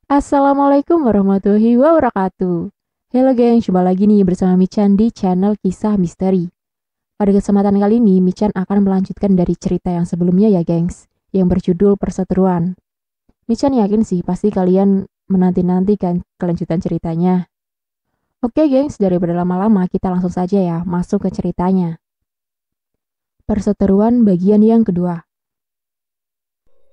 Assalamualaikum warahmatullahi wabarakatuh. Halo geng, jumpa lagi nih bersama Michan di channel Kisah Misteri. Pada kesempatan kali ini, Michan akan melanjutkan dari cerita yang sebelumnya ya gengs, yang berjudul Perseteruan. Michan yakin sih pasti kalian menanti-nanti kan kelanjutan ceritanya. Oke gengs, daripada lama-lama kita langsung saja ya masuk ke ceritanya. Perseteruan bagian yang kedua.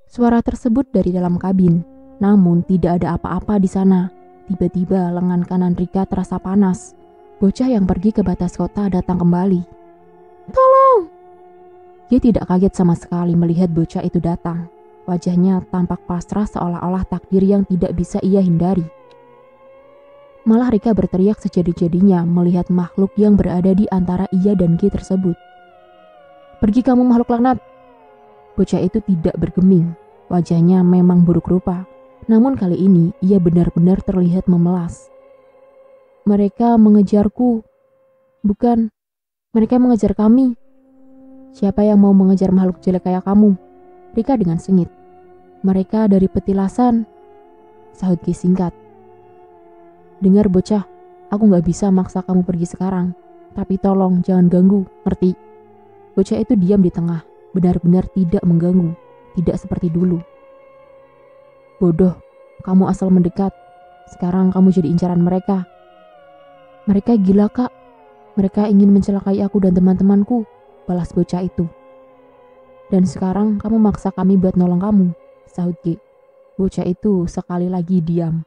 Suara tersebut dari dalam kabin. Namun tidak ada apa-apa di sana. Tiba-tiba lengan kanan Rika terasa panas. Bocah yang pergi ke batas kota datang kembali. Tolong! Dia tidak kaget sama sekali melihat bocah itu datang. Wajahnya tampak pasrah seolah-olah takdir yang tidak bisa ia hindari. Malah Rika berteriak sejadi-jadinya melihat makhluk yang berada di antara ia dan G tersebut. Pergi kamu makhluk laknat! Bocah itu tidak bergeming. Wajahnya memang buruk rupa. Namun kali ini ia benar-benar terlihat memelas. Mereka mengejarku. Bukan, mereka mengejar kami. Siapa yang mau mengejar makhluk jelek kayak kamu? Rika dengan sengit. Mereka dari petilasan, sahut Ki singkat. Dengar bocah, aku gak bisa maksa kamu pergi sekarang. Tapi tolong jangan ganggu, ngerti? Bocah itu diam di tengah, benar-benar tidak mengganggu, tidak seperti dulu. Bodoh, kamu asal mendekat. Sekarang kamu jadi incaran mereka. Mereka gila kak. Mereka ingin mencelakai aku dan teman-temanku, balas bocah itu. Dan sekarang kamu maksa kami buat nolong kamu, sahut G. Bocah itu sekali lagi diam.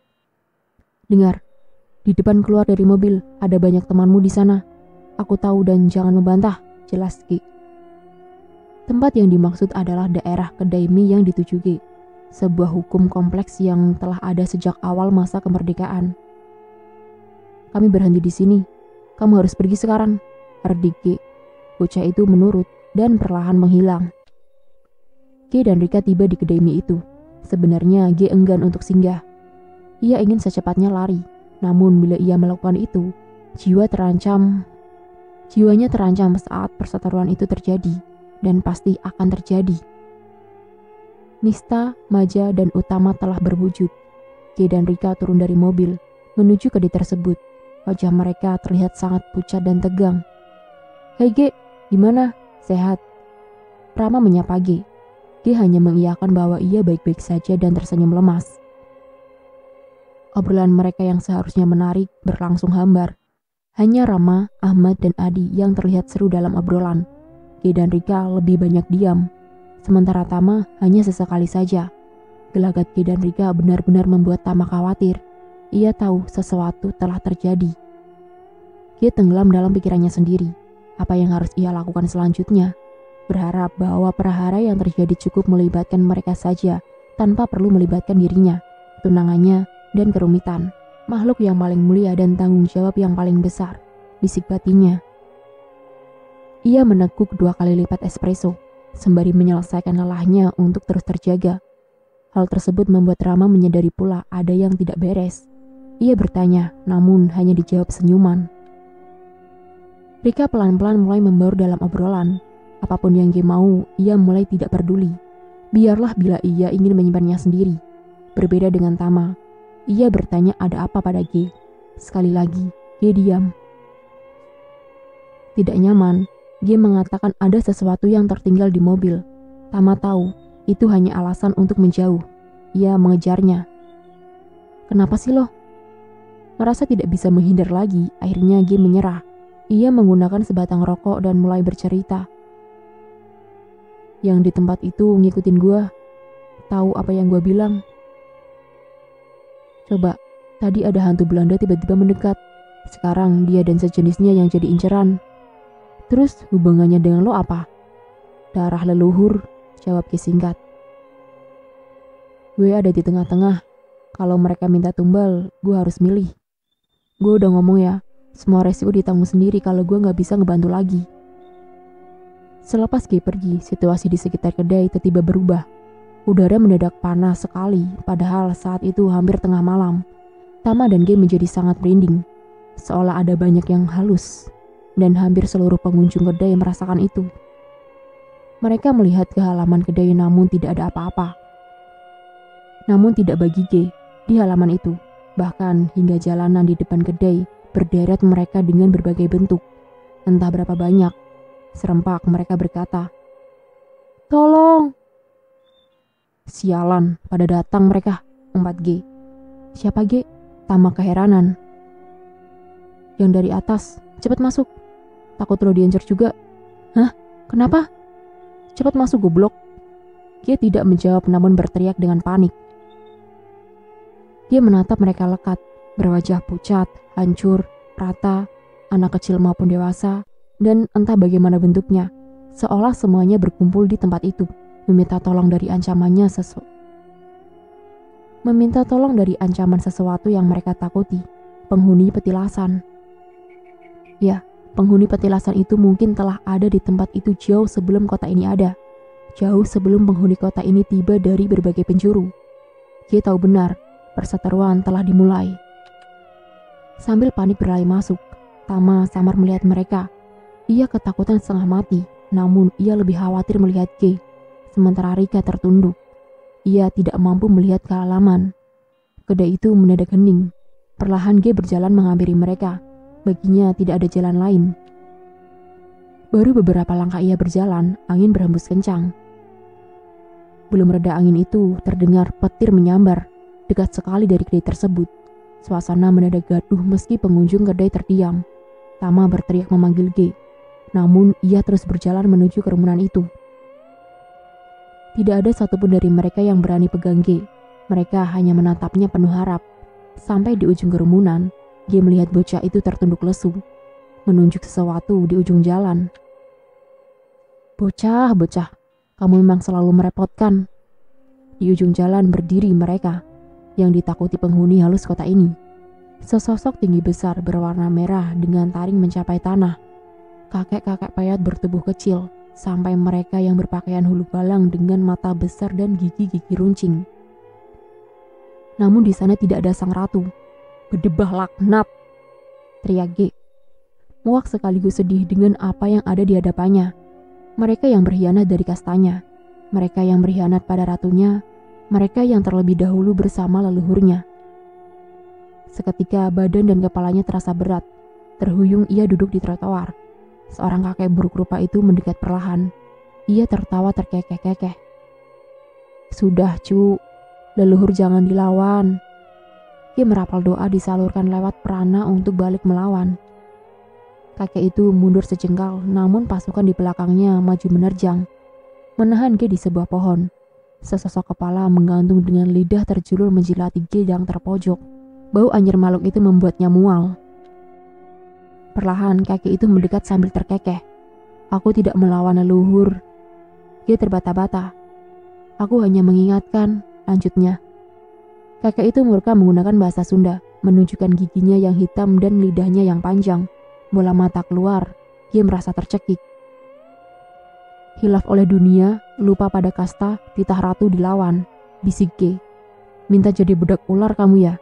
Dengar, di depan keluar dari mobil ada banyak temanmu di sana. Aku tahu dan jangan membantah, jelas G. Tempat yang dimaksud adalah daerah kedai mie yang dituju G. Sebuah hukum kompleks yang telah ada sejak awal masa kemerdekaan. Kami berhenti di sini. Kamu harus pergi sekarang, herdik G. Bocah itu menurut dan perlahan menghilang. G dan Rika tiba di kedai mie itu. Sebenarnya G enggan untuk singgah. Ia ingin secepatnya lari. Namun bila ia melakukan itu, jiwanya terancam saat perseteruan itu terjadi. Dan pasti akan terjadi. Nista, Maja, dan Utama telah berwujud. G dan Rika turun dari mobil, menuju kedai tersebut. Wajah mereka terlihat sangat pucat dan tegang. Hei G, gimana? Sehat? Prama menyapa G. G hanya mengiyakan bahwa ia baik-baik saja dan tersenyum lemas. Obrolan mereka yang seharusnya menarik berlangsung hambar. Hanya Rama, Ahmad, dan Adi yang terlihat seru dalam obrolan. G dan Rika lebih banyak diam. Sementara Tama hanya sesekali saja. Gelagat G dan Rika benar-benar membuat Tama khawatir. Ia tahu sesuatu telah terjadi. G tenggelam dalam pikirannya sendiri. Apa yang harus ia lakukan selanjutnya? Berharap bahwa perhara yang terjadi cukup melibatkan mereka saja, tanpa perlu melibatkan dirinya, tunangannya, dan kerumitan. Makhluk yang paling mulia dan tanggung jawab yang paling besar, bisik batinnya. Ia meneguk 2 kali lipat espresso, sembari menyelesaikan lelahnya untuk terus terjaga. Hal tersebut membuat Rama menyadari pula ada yang tidak beres. Ia bertanya, namun hanya dijawab senyuman. Rika pelan-pelan mulai membaur dalam obrolan. Apapun yang G mau, ia mulai tidak peduli. Biarlah bila ia ingin menyimpannya sendiri. Berbeda dengan Tama, ia bertanya ada apa pada G. Sekali lagi, G diam. Tidak nyaman. G mengatakan ada sesuatu yang tertinggal di mobil. Tama tahu, itu hanya alasan untuk menjauh. Ia mengejarnya. Kenapa sih lo? Merasa tidak bisa menghindar lagi, akhirnya G menyerah. Ia menggunakan sebatang rokok dan mulai bercerita. Yang di tempat itu ngikutin gua. Tahu apa yang gua bilang? Coba, tadi ada hantu Belanda tiba-tiba mendekat. Sekarang dia dan sejenisnya yang jadi inceran. Terus hubungannya dengan lo apa? Darah leluhur, jawab Ki singkat. Gue ada di tengah-tengah. Kalau mereka minta tumbal, gue harus milih. Gue udah ngomong ya, semua resiko ditanggung sendiri kalau gue gak bisa ngebantu lagi. Selepas Ki pergi, situasi di sekitar kedai tiba-tiba berubah. Udara mendadak panas sekali, padahal saat itu hampir tengah malam. Tama dan G menjadi sangat merinding, seolah ada banyak yang halus. Dan hampir seluruh pengunjung kedai merasakan itu. Mereka melihat ke halaman kedai namun tidak ada apa-apa. Namun tidak bagi G. Di halaman itu, bahkan hingga jalanan di depan kedai, berderet mereka dengan berbagai bentuk. Entah berapa banyak. Serempak mereka berkata, "Tolong!" "Sialan, pada datang mereka." 4G. "Siapa G?" Tamak keheranan. "Yang dari atas, cepat masuk. Takut lo diincar juga." "Hah? Kenapa?" "Cepat masuk goblok." Dia tidak menjawab namun berteriak dengan panik. Dia menatap mereka lekat, berwajah pucat, hancur, rata, anak kecil maupun dewasa, dan entah bagaimana bentuknya, seolah semuanya berkumpul di tempat itu, meminta tolong dari ancaman sesuatu yang mereka takuti, penghuni petilasan. Ya, penghuni petilasan itu mungkin telah ada di tempat itu jauh sebelum kota ini ada, jauh sebelum penghuni kota ini tiba dari berbagai penjuru. Dia tahu benar, perseteruan telah dimulai. Sambil panik berlari masuk, Tama samar melihat mereka. Ia ketakutan setengah mati, namun ia lebih khawatir melihat G. Sementara Rika tertunduk. Ia tidak mampu melihat ke halaman. Kedai itu mendadak hening. Perlahan G berjalan menghampiri mereka. Baginya tidak ada jalan lain. Baru beberapa langkah ia berjalan, angin berhembus kencang. Belum reda angin itu, terdengar petir menyambar. Dekat sekali dari kedai tersebut. Suasana mendadak gaduh meski pengunjung kedai terdiam. Tama berteriak memanggil G. Namun ia terus berjalan menuju kerumunan itu. Tidak ada satupun dari mereka yang berani pegang G. Mereka hanya menatapnya penuh harap. Sampai di ujung kerumunan, G melihat bocah itu tertunduk lesu, menunjuk sesuatu di ujung jalan. "Bocah, bocah, kamu memang selalu merepotkan." Di ujung jalan berdiri mereka yang ditakuti penghuni halus kota ini. Sesosok tinggi besar berwarna merah dengan taring mencapai tanah. Kakek-kakek payat bertubuh kecil, sampai mereka yang berpakaian hulu balang dengan mata besar dan gigi-gigi runcing. Namun di sana tidak ada sang ratu. "Berdebah laknat!" teriak G. Muak sekaligus sedih dengan apa yang ada di hadapannya. Mereka yang berkhianat dari kastanya, mereka yang berkhianat pada ratunya, mereka yang terlebih dahulu bersama leluhurnya. Seketika badan dan kepalanya terasa berat. Terhuyung ia duduk di trotoar. Seorang kakek buruk rupa itu mendekat perlahan. Ia tertawa terkekeh-kekeh. "Sudah, cu, leluhur jangan dilawan." Ia merapal doa disalurkan lewat perana untuk balik melawan. Kakek itu mundur sejengkal, namun pasukan di belakangnya maju menerjang, menahan G di sebuah pohon. Sesosok kepala menggantung dengan lidah terjulur menjilati G yang terpojok. Bau anjir makhluk itu membuatnya mual. Perlahan kakek itu mendekat sambil terkekeh. "Aku tidak melawan leluhur." G terbata-bata. "Aku hanya mengingatkan," lanjutnya. Kakek itu murka menggunakan bahasa Sunda, menunjukkan giginya yang hitam dan lidahnya yang panjang. Bola mata keluar, G merasa tercekik. "Hilaf oleh dunia, lupa pada kasta, titah ratu dilawan," bisik G. "Minta jadi budak ular kamu ya?"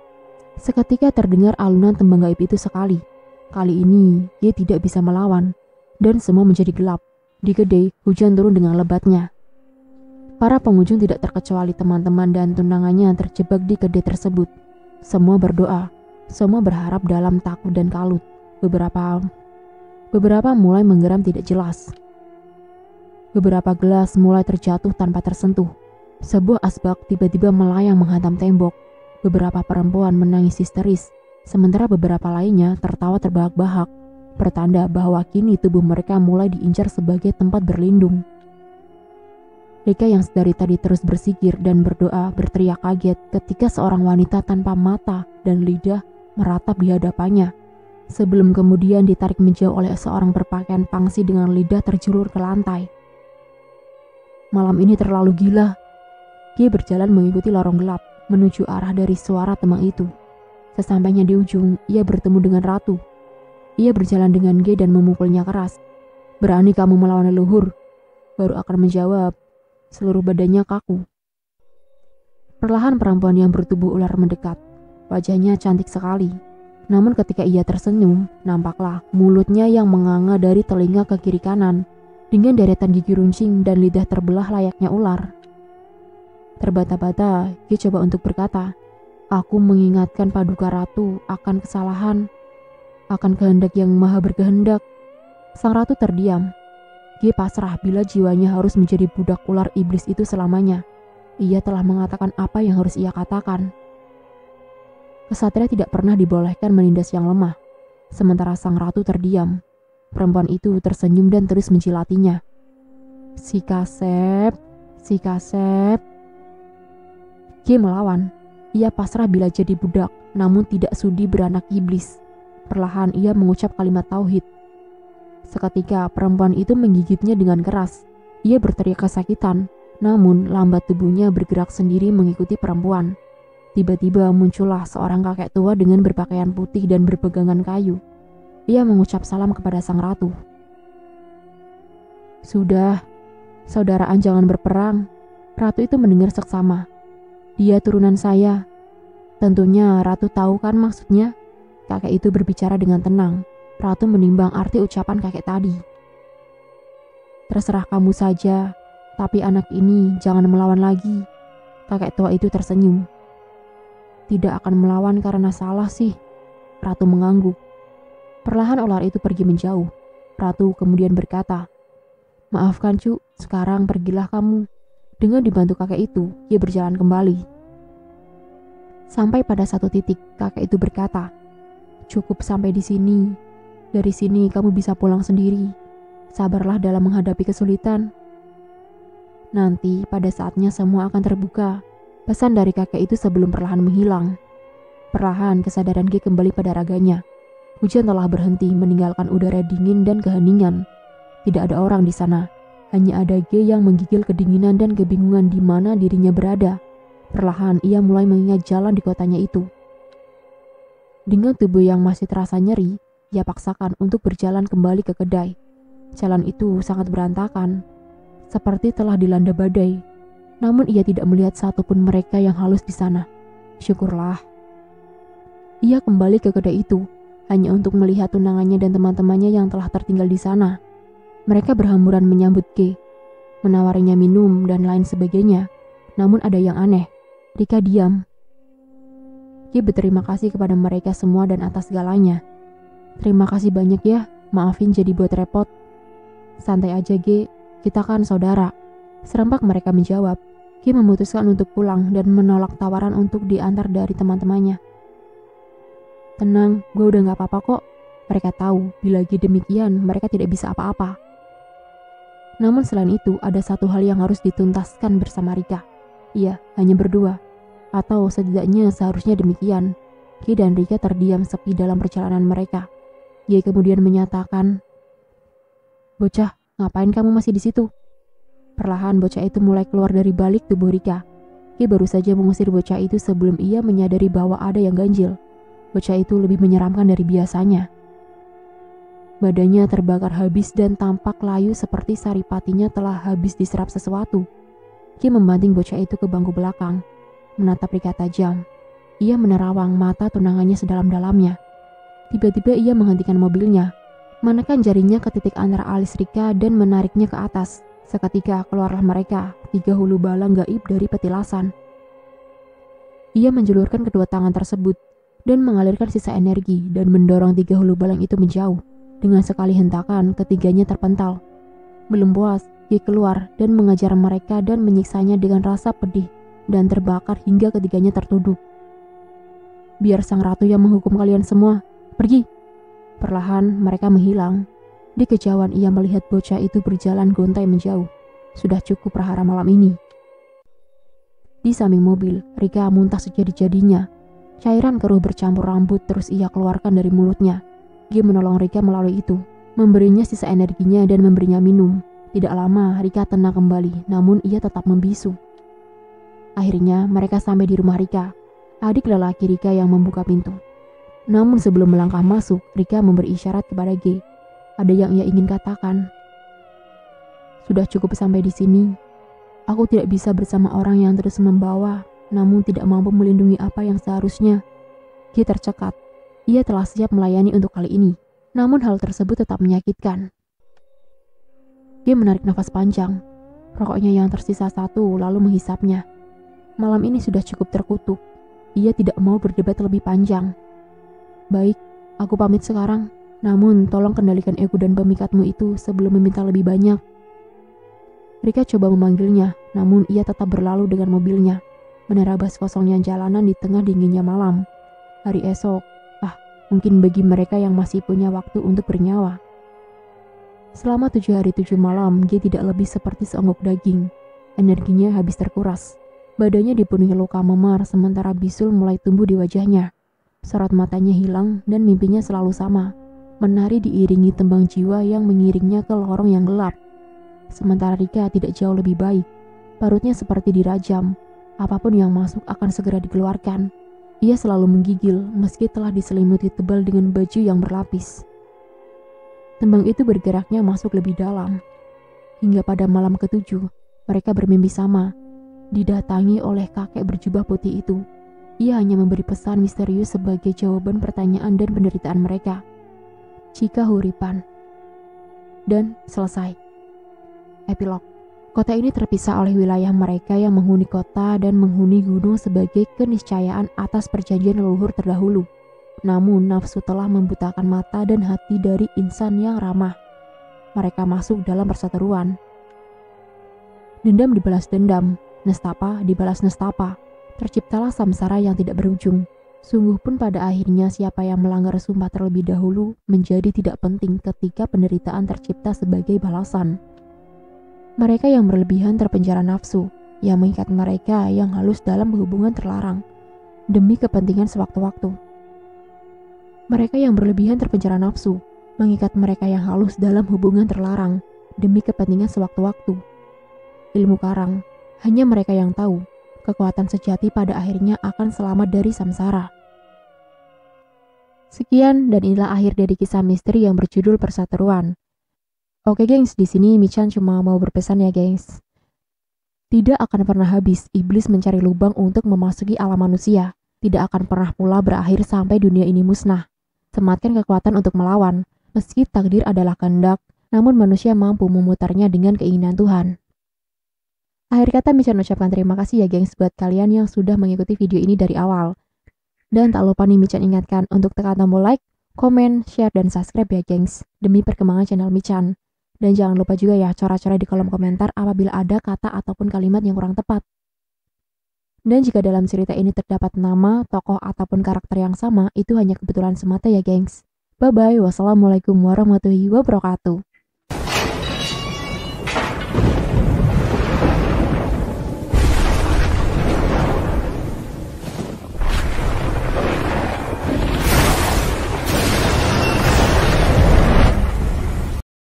Seketika terdengar alunan tembang gaib itu sekali. Kali ini, G tidak bisa melawan, dan semua menjadi gelap. Di kedai, hujan turun dengan lebatnya. Para pengunjung tidak terkecuali teman-teman dan tunangannya terjebak di kedai tersebut. Semua berdoa, semua berharap dalam takut dan kalut. Beberapa mulai menggeram tidak jelas. Beberapa gelas mulai terjatuh tanpa tersentuh. Sebuah asbak tiba-tiba melayang menghantam tembok. Beberapa perempuan menangis histeris, sementara beberapa lainnya tertawa terbahak-bahak, pertanda bahwa kini tubuh mereka mulai diincar sebagai tempat berlindung. Rika yang dari tadi terus bersikir dan berdoa berteriak kaget ketika seorang wanita tanpa mata dan lidah meratap di hadapannya, sebelum kemudian ditarik menjauh oleh seorang berpakaian pangsi dengan lidah terjulur ke lantai. Malam ini terlalu gila. Dia berjalan mengikuti lorong gelap menuju arah dari suara temang itu. Sesampainya di ujung, ia bertemu dengan Ratu. Ia berjalan dengan G dan memukulnya keras. "Berani kamu melawan leluhur?" Baru akan menjawab, seluruh badannya kaku. Perlahan perempuan yang bertubuh ular mendekat. Wajahnya cantik sekali. Namun ketika ia tersenyum, nampaklah mulutnya yang menganga dari telinga ke kiri kanan, dengan deretan gigi runcing dan lidah terbelah layaknya ular. Terbata-bata, dia coba untuk berkata, Aku mengingatkan Paduka Ratu akan kesalahan, akan kehendak yang maha berkehendak. Sang ratu terdiam. Dia pasrah bila jiwanya harus menjadi budak ular iblis itu selamanya. Ia telah mengatakan apa yang harus ia katakan. Kesatria tidak pernah dibolehkan menindas yang lemah. Sementara sang ratu terdiam. Perempuan itu tersenyum dan terus menjilatinya. Si Kasep. Dia melawan. Ia pasrah bila jadi budak, namun tidak sudi beranak iblis. Perlahan ia mengucap kalimat tauhid. Seketika perempuan itu menggigitnya dengan keras. Ia berteriak kesakitan, namun lambat tubuhnya bergerak sendiri mengikuti perempuan. Tiba-tiba muncullah seorang kakek tua dengan berpakaian putih dan berpegangan kayu. Ia mengucap salam kepada sang ratu. Sudah, saudaraan jangan berperang. Ratu itu mendengar seksama. Dia turunan saya. Tentunya ratu tahu kan maksudnya? Kakek itu berbicara dengan tenang. Ratu menimbang arti ucapan kakek tadi. Terserah kamu saja, tapi anak ini jangan melawan lagi. Kakek tua itu tersenyum. Tidak akan melawan karena salah sih. Ratu mengangguk. Perlahan ular itu pergi menjauh. Ratu kemudian berkata, maafkan Cu, sekarang pergilah kamu. Dengan dibantu kakek itu, ia berjalan kembali. Sampai pada satu titik, kakek itu berkata, cukup sampai di sini. Dari sini kamu bisa pulang sendiri. Sabarlah dalam menghadapi kesulitan. Nanti pada saatnya semua akan terbuka. Pesan dari kakek itu sebelum perlahan menghilang. Perlahan kesadaran G kembali pada raganya. Hujan telah berhenti meninggalkan udara dingin dan keheningan. Tidak ada orang di sana. Hanya ada G yang menggigil kedinginan dan kebingungan di mana dirinya berada. Perlahan ia mulai mengingat jalan di kotanya itu. Dengan tubuh yang masih terasa nyeri, ia paksakan untuk berjalan kembali ke kedai. Jalan itu sangat berantakan, seperti telah dilanda badai. Namun ia tidak melihat satupun mereka yang halus di sana. Syukurlah. Ia kembali ke kedai itu, hanya untuk melihat tunangannya dan teman-temannya yang telah tertinggal di sana. Mereka berhamburan menyambut G, menawarinya minum dan lain sebagainya. Namun ada yang aneh, Rika diam. G berterima kasih kepada mereka semua dan atas segalanya. Terima kasih banyak ya, maafin jadi buat repot. Santai aja G, kita kan saudara. Serempak mereka menjawab. G memutuskan untuk pulang dan menolak tawaran untuk diantar dari teman-temannya. Tenang, gue udah gak apa-apa kok. Mereka tahu bila G demikian mereka tidak bisa apa-apa. Namun selain itu ada satu hal yang harus dituntaskan bersama Rika. Iya, hanya berdua. Atau setidaknya seharusnya demikian. G dan Rika terdiam sepi dalam perjalanan mereka. G kemudian menyatakan, bocah, ngapain kamu masih di situ? Perlahan bocah itu mulai keluar dari balik tubuh Rika. G baru saja mengusir bocah itu sebelum ia menyadari bahwa ada yang ganjil. Bocah itu lebih menyeramkan dari biasanya. Badannya terbakar habis dan tampak layu seperti saripatinya telah habis diserap sesuatu. G membanting bocah itu ke bangku belakang, menatap Rika tajam. Ia menerawang mata tunangannya sedalam-dalamnya. Tiba-tiba ia menghentikan mobilnya, menekan jarinya ke titik antara alis Rika dan menariknya ke atas. Seketika keluarlah mereka, 3 hulu balang gaib dari petilasan. Ia menjulurkan kedua tangan tersebut dan mengalirkan sisa energi dan mendorong 3 hulu balang itu menjauh. Dengan sekali hentakan, ketiganya terpental. Belum puas, G keluar dan mengajar mereka dan menyiksanya dengan rasa pedih dan terbakar hingga ketiganya tertunduk. Biar sang ratu yang menghukum kalian semua, pergi. Perlahan mereka menghilang. Di kejauhan ia melihat bocah itu berjalan gontai menjauh. Sudah cukup prahara malam ini. Di samping mobil, Rika muntah sejadi-jadinya. Cairan keruh bercampur rambut terus ia keluarkan dari mulutnya. G menolong Rika melalui itu, memberinya sisa energinya dan memberinya minum. Tidak lama Rika tenang kembali, namun ia tetap membisu. Akhirnya mereka sampai di rumah Rika. Adik lelaki Rika yang membuka pintu. Namun sebelum melangkah masuk, Rika memberi isyarat kepada G. Ada yang ia ingin katakan. Sudah cukup sampai di sini. Aku tidak bisa bersama orang yang terus membawa, namun tidak mampu melindungi apa yang seharusnya. G tercekat. Ia telah siap melayani untuk kali ini, namun hal tersebut tetap menyakitkan. Dia menarik nafas panjang. Rokoknya yang tersisa satu lalu menghisapnya. Malam ini sudah cukup terkutuk. Ia tidak mau berdebat lebih panjang. Baik, aku pamit sekarang. Namun, tolong kendalikan ego dan pemikatmu itu sebelum meminta lebih banyak. Rika coba memanggilnya, namun ia tetap berlalu dengan mobilnya, menerabas kosongnya jalanan di tengah dinginnya malam. Hari esok, mungkin bagi mereka yang masih punya waktu untuk bernyawa. Selama 7 hari 7 malam, dia tidak lebih seperti seonggok daging. Energinya habis terkuras. Badannya dipenuhi luka memar sementara bisul mulai tumbuh di wajahnya. Sorot matanya hilang dan mimpinya selalu sama. Menari diiringi tembang jiwa yang mengiringnya ke lorong yang gelap. Sementara Rika tidak jauh lebih baik. Parutnya seperti dirajam. Apapun yang masuk akan segera dikeluarkan. Ia selalu menggigil meski telah diselimuti tebal dengan baju yang berlapis. Tembang itu bergeraknya masuk lebih dalam. Hingga pada malam ke-7, mereka bermimpi sama. Didatangi oleh kakek berjubah putih itu. Ia hanya memberi pesan misterius sebagai jawaban pertanyaan dan penderitaan mereka. Cika Huripan. Dan selesai. Epilog. Kota ini terpisah oleh wilayah mereka yang menghuni kota dan menghuni gunung sebagai keniscayaan atas perjanjian leluhur terdahulu. Namun nafsu telah membutakan mata dan hati dari insan yang ramah. Mereka masuk dalam perseteruan. Dendam dibalas dendam, nestapa dibalas nestapa. Terciptalah samsara yang tidak berujung. Sungguh pun pada akhirnya siapa yang melanggar sumpah terlebih dahulu menjadi tidak penting ketika penderitaan tercipta sebagai balasan. Mereka yang berlebihan terpenjara nafsu, yang mengikat mereka yang halus dalam hubungan terlarang, demi kepentingan sewaktu-waktu. Mereka yang berlebihan terpenjara nafsu, mengikat mereka yang halus dalam hubungan terlarang, demi kepentingan sewaktu-waktu. Ilmu karang, hanya mereka yang tahu, kekuatan sejati pada akhirnya akan selamat dari samsara. Sekian dan inilah akhir dari kisah misteri yang berjudul Perseteruan. Oke gengs, di sini Michan cuma mau berpesan ya gengs. Tidak akan pernah habis iblis mencari lubang untuk memasuki alam manusia. Tidak akan pernah pula berakhir sampai dunia ini musnah. Sematkan kekuatan untuk melawan. Meski takdir adalah kehendak, namun manusia mampu memutarnya dengan keinginan Tuhan. Akhir kata Michan ucapkan terima kasih ya gengs buat kalian yang sudah mengikuti video ini dari awal. Dan tak lupa nih Michan ingatkan untuk tekan tombol like, komen, share, dan subscribe ya gengs. Demi perkembangan channel Michan. Dan jangan lupa juga ya coret-coret di kolom komentar apabila ada kata ataupun kalimat yang kurang tepat. Dan jika dalam cerita ini terdapat nama, tokoh, ataupun karakter yang sama, itu hanya kebetulan semata ya gengs. Bye-bye, wassalamualaikum warahmatullahi wabarakatuh.